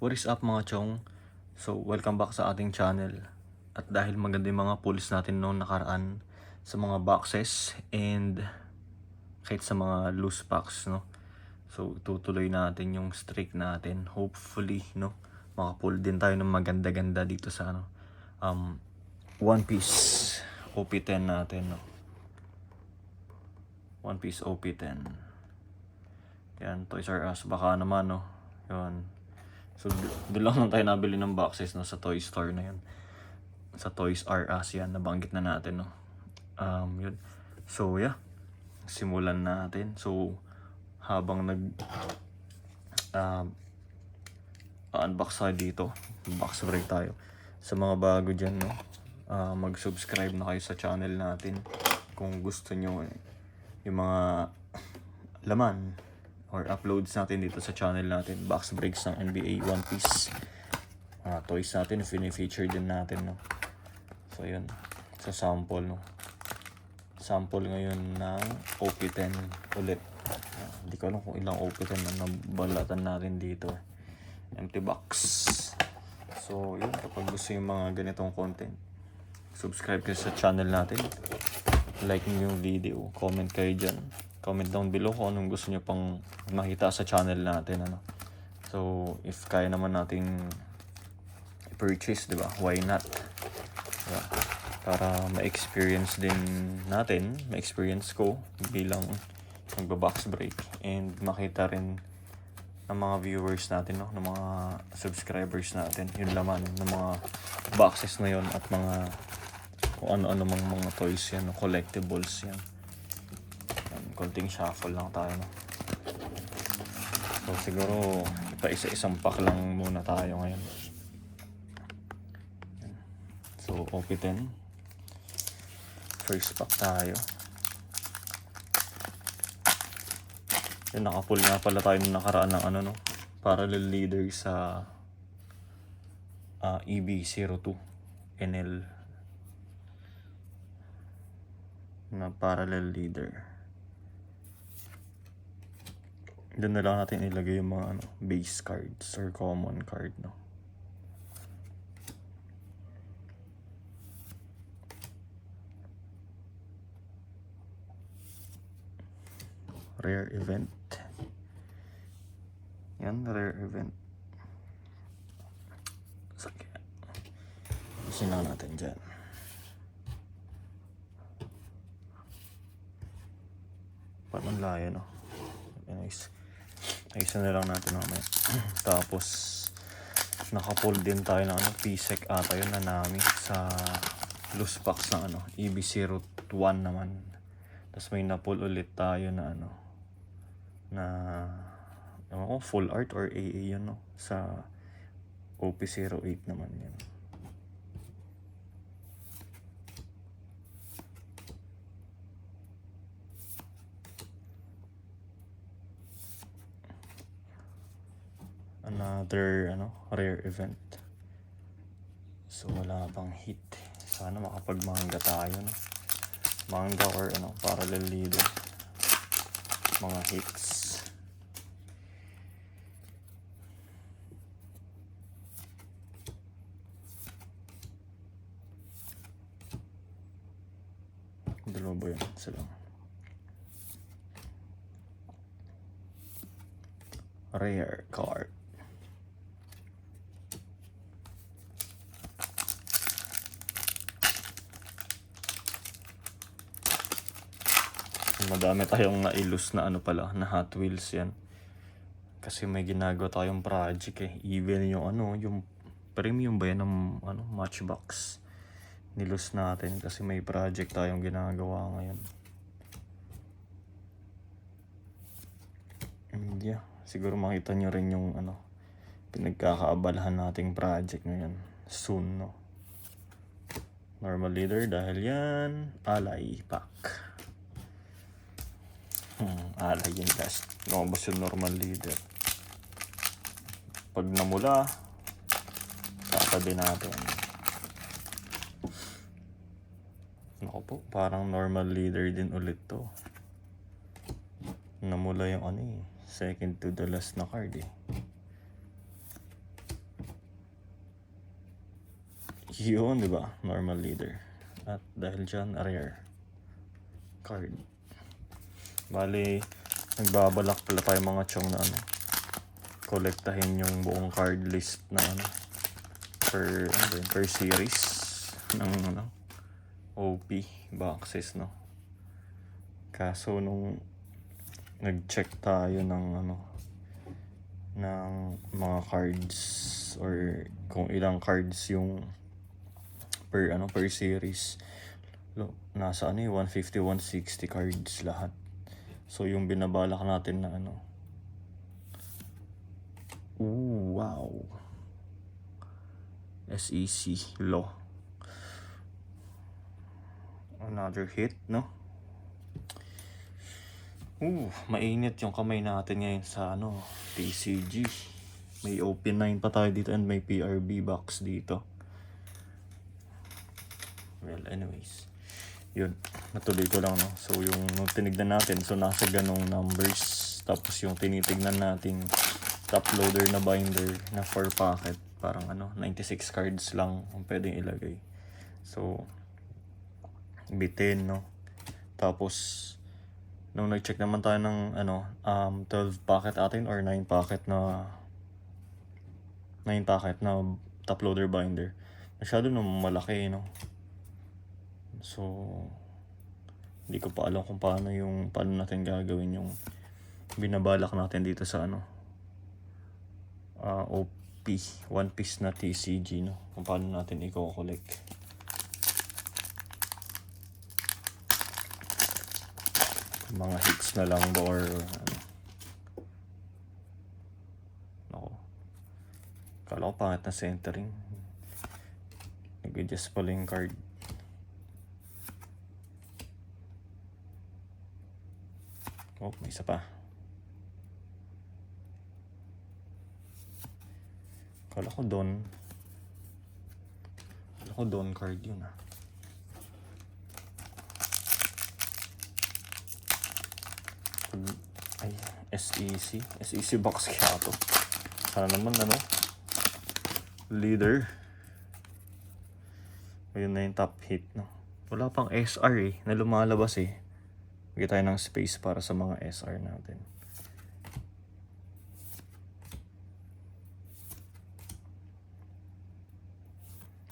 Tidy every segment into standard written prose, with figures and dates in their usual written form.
What is up mga chong? So welcome back sa ating channel. At dahil maganda yung mga pulls natin noong nakaraan sa mga boxes and kahit sa mga loose packs, no? So tutuloy natin yung streak natin. Hopefully, no? Makapull din tayo ng maganda-ganda dito sa One Piece OP10 natin, no? One Piece OP10. Yan, Toys R Us. Baka naman, no? Yan. So, doon lang tayo nabili ng boxes, no, sa toy store na yun. Sa Toys R Us yan, nabanggit na natin, no. Yun. So, yeah. Simulan natin. So, habang unbox tayo dito, box break tayo. Sa mga bago dyan, no, mag-subscribe na kayo sa channel natin. Kung gusto nyo yung mga laman or uploads natin dito sa channel natin, box breaks ng NBA, One Piece, toys natin, fini-feature din natin, no. So yun, sa sample, no, sample ngayon ng OP10 ulit. Hindi ko alam kung ilang OP10 na nabalatan natin dito. Empty box. So yun, kapag gusto yung mga ganitong content, subscribe kayo sa channel natin, like nyo yung video, comment kayo dyan, comment down below kung anong gusto nyo pang makita sa channel natin, ano. So if kaya naman nating purchase, di ba, why not, diba? Para ma-experience din natin, ma-experience ko bilang magba-box break, and makita rin ng mga viewers natin, no, ng mga subscribers natin yung laman ng mga boxes na yun, at mga kung ano-ano mga toys yan, no, collectibles yan. Konting shuffle lang tayo, no. So siguro isa-isang pack lang muna tayo ngayon. So OP10, first pack tayo. Yun, nakapull nga pala tayo nung nakaraan ng ano, no, parallel leader sa EB02 NL na parallel leader. Doon na lang natin ilagay yung mga base cards or common card, no. Rare event. Yan, rare event. Sige. Isin lang natin dyan. Parang layo, no. Nice. Isa na lang natin naman. Tapos nakapull din tayo ng PSEC ata yun na namin sa loose packs ng EB01 naman. Tapos may napull ulit tayo na na full art or AA yun, no, sa OP08 naman yun. Another rare event. So wala pang hit. Sana makapag-manga tayo, no. Manga or parallel leader. Mga hits. Dalawa ba yun? Isa lang. Rare card. Madami tayong na-ilus na na Hot Wheels yan. Kasi may ginagawa tayong project Even yung yung premium ba yan ng Matchbox. Nilus natin kasi may project tayong ginagawa ngayon. And yeah, siguro makita nyo rin yung pinagkakaabalahan nating project ngayon. Soon, no. Normal leader dahil yan alay pack. Alay yun, guys. Lumabas yung normal leader. Pag namula, tatabi natin. Naku po, parang normal leader din ulit to. Namula yung second to the last na card Yun, di ba? Normal leader. At dahil dyan, rare card. Bali, nagbabalak pala tayo mga chong na ano, kolektahin yung buong card list na ano, per series ng ano, OP boxes, no? Kaso nung nag-check tayo ng ano, ng mga cards or kung ilang cards yung per series, nasa ano 150 160 cards lahat. So yung binabalak natin na ano, wow, SEC Law, another hit, no? Mainit yung kamay natin ngayon sa ano, TCG. May OP9 pa tayo dito and may PRB box dito. Well, anyways, yun, natuloy ko lang, no? So yung nung tinignan natin, so nasa ganong numbers, tapos yung tinitignan nating top loader na binder na 4 packet, parang ano, 96 cards lang ang pwedeng ilagay. So bitin, no? Tapos nung nag-check naman tayo ng ano, 12 packet atin or 9 packet na top loader binder, masyado na malaki, no? So hindi ko pa alam kung paano natin gagawin yung binabalak natin dito sa ano, OP, one piece na TCG, no? Kung paano natin i-collect. Mga hits na lang ba or ano. Ako, kala ko pangit na centering. Nag-adjust pala yung card. Oh, may isa pa. Kala ko Don card yun, ah. Ay, SEC box kaya to. Sana naman ano, leader. Ayun na yung top hit, no? Wala pang SR na lumalabas eh. Bigyan tayo ng space para sa mga SR natin.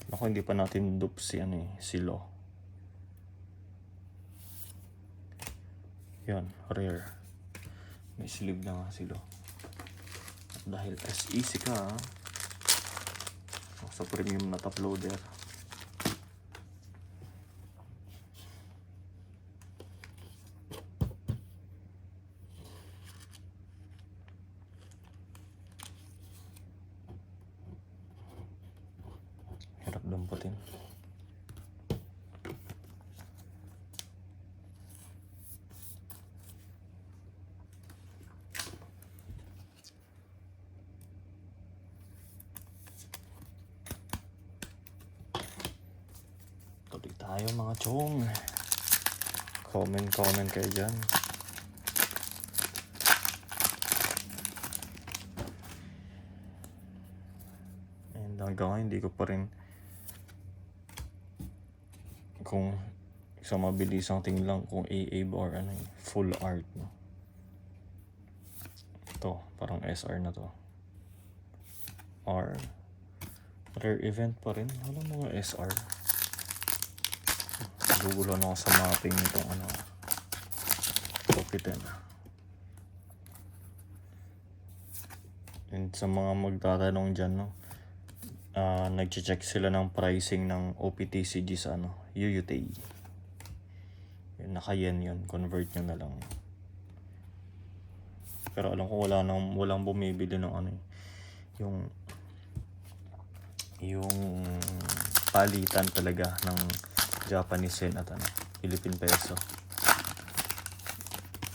Ako, hindi pa natin dupe si Lo. Yan, rare. May sleeve na nga si Lo. At dahil SEC ka, sa premium na top loader, hirap damputin. Tuloy tayo mga chong. Comment kayo dyan. And hanggang ngayon hindi ko pa rin kung sa mabilisang tingin lang kung AA or ano, full art, no? Ito, parang SR na to. Or rare event pa rin. Wala mga SR. Nagugulo na ako sa mapping nitong ano, Copitan. And sa mga magtatanong dyan, no, nag-check sila ng pricing ng OPTCG sa ano, UUTay. Naka-yen yun, convert nyo na lang. Pero alam ko walang bumibili ng ano, yung palitan talaga ng Japanese yen at ano, Philippine peso.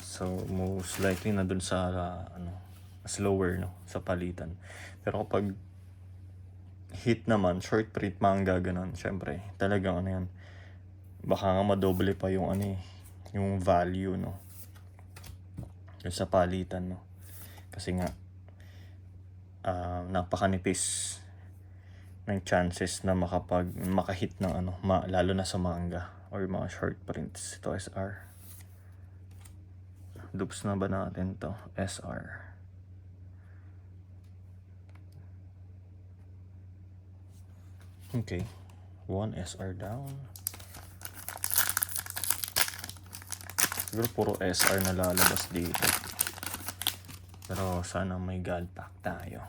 So most likely na dun sa ano, slower, no, sa palitan. Pero kapag hit naman, short print manga ganun, syempre talagang ano yan, baka nga madoble pa yung ano yung value, no, yung sa palitan, no, kasi nga napakanipis ng chances na makahit ng ano, lalo na sa manga or mga short prints. Ito SR. Dupes na ba natin to? SR. Okay. 1 SR down. Siguro puro SR na lalabas dito. Pero sana may god pack tayo.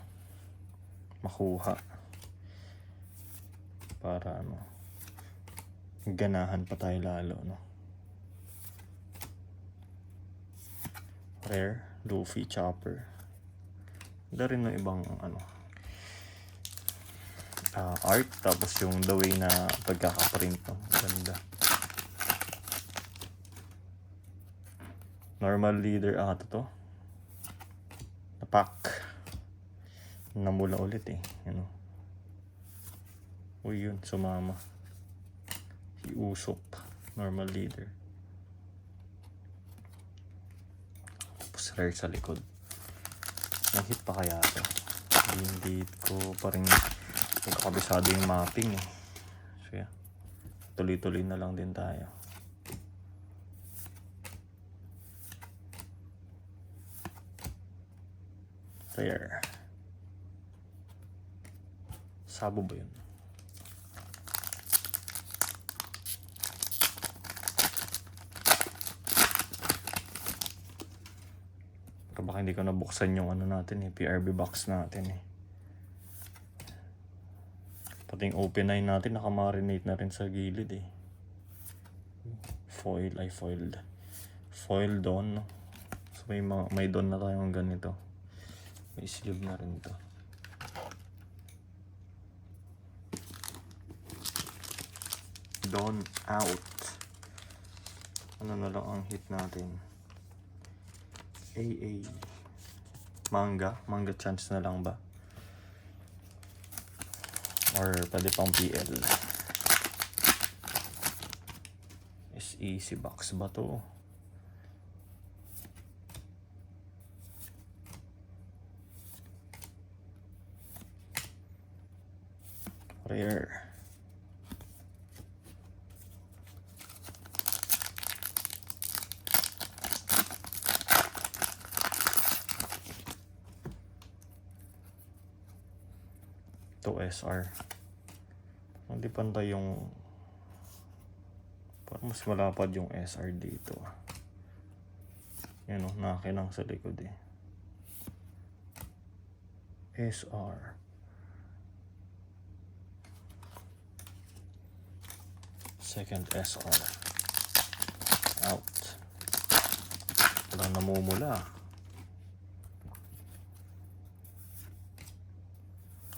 Makuha. Para ano, ganahan pa tayo lalo, no? Rare, Luffy, Chopper. Ganda rin ng ibang ano, art. Tapos yung the way na pagkakaprint, no? Ganda. Normal leader ata to. Napak. Namula ulit eh. Ano? Uy, yun, sumama. Si Usopp. Normal leader. Tapos rare sa likod. Nag-hit pa kaya to? Hindi ko pa rin magkakabisado yung mapping eh. So yeah. Tuloy-tuloy na lang din tayo. Rare. Sabo ba yun? Pero baka hindi ko nabuksan yung ano natin eh, PRB box natin eh. Pati yung open eye natin nakamarinate na rin sa gilid eh. Foil don, no? So may don na tayong ganito. May sleeve na rin to. Don out. Ano na lang ang hit natin? AA. Manga chance na lang ba? Or pwede pang PL. SEC box ba to? Rare. To SR. Hindi pantay yung, parang mas malapad yung SR dito. Yan o, nakinang sa likod eh. SR. Second SR. Out. Walang namumula.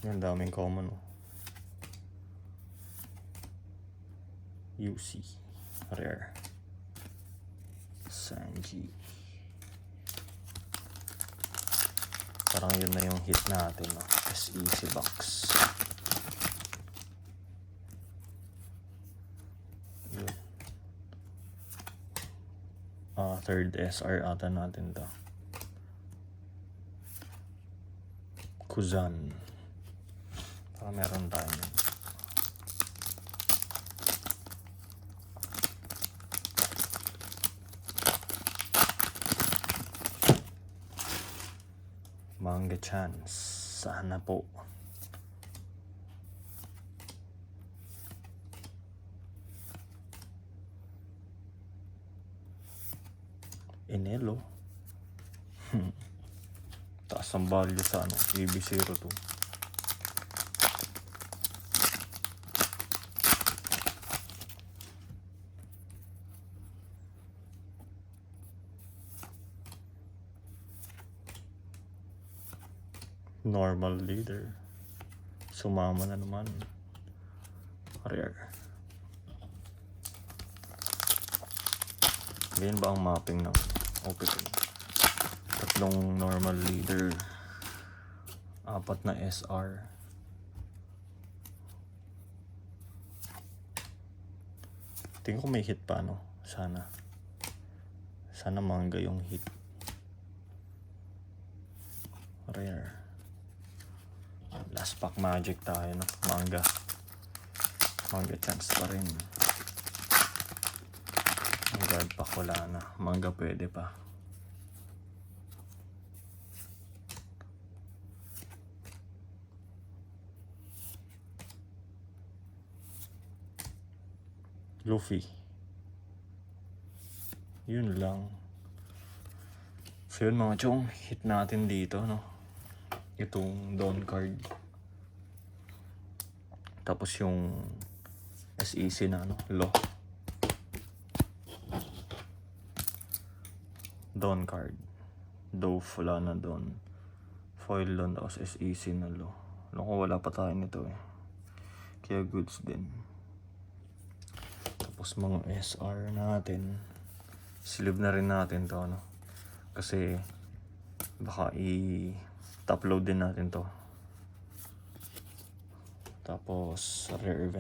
Yan, daming common. UC. Rare. Sanji. Parang yun na yung hit natin, no? SEC box. Yun. Third SR ata natin to. Kuzan. Parang meron tayo yun. Manga chance. Sana po. Enelo. Taas ang value sa ano, EB02. Normal leader. Sumama na naman. Rare. Ganyan ba ang mapping ng opening? Tatlong normal leader. 4 na SR. Tingin ko may hit pa, no? Sana manga yung hit. Rare. Wala. Last pack magic tayo, no? Manga chance pa rin. Ang guard pack wala na. Manga pwede pa. Luffy. Yun lang. So yun mga chong, hit natin dito, no? Itong Dawn card. Tapos yung SEC na, no? Law. Dawn card. Dove, wala na Dawn. Foil Dawn, tapos SEC na Law. Alam ko wala pa tayo nito eh. Kaya goods din. Tapos mga SR natin. Sleeve na rin natin to, no? Kasi baka i-top load din natin to. Tapos rare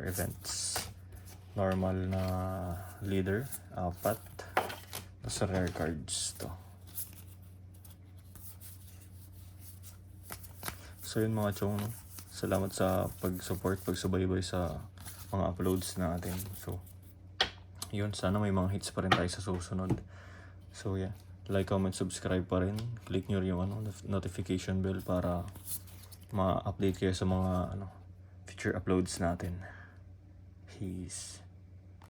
events. Normal na leader, 4. Tapos rare cards to. So yun mga chong, no? Salamat sa pag-support, pagsubaybay sa mga uploads natin. So yun, sana may mga hits pa rin tayo sa susunod. So yeah, like, comment, subscribe pa rin. Click nyo yung notification bell para ma-update kayo sa mga future uploads natin. Peace.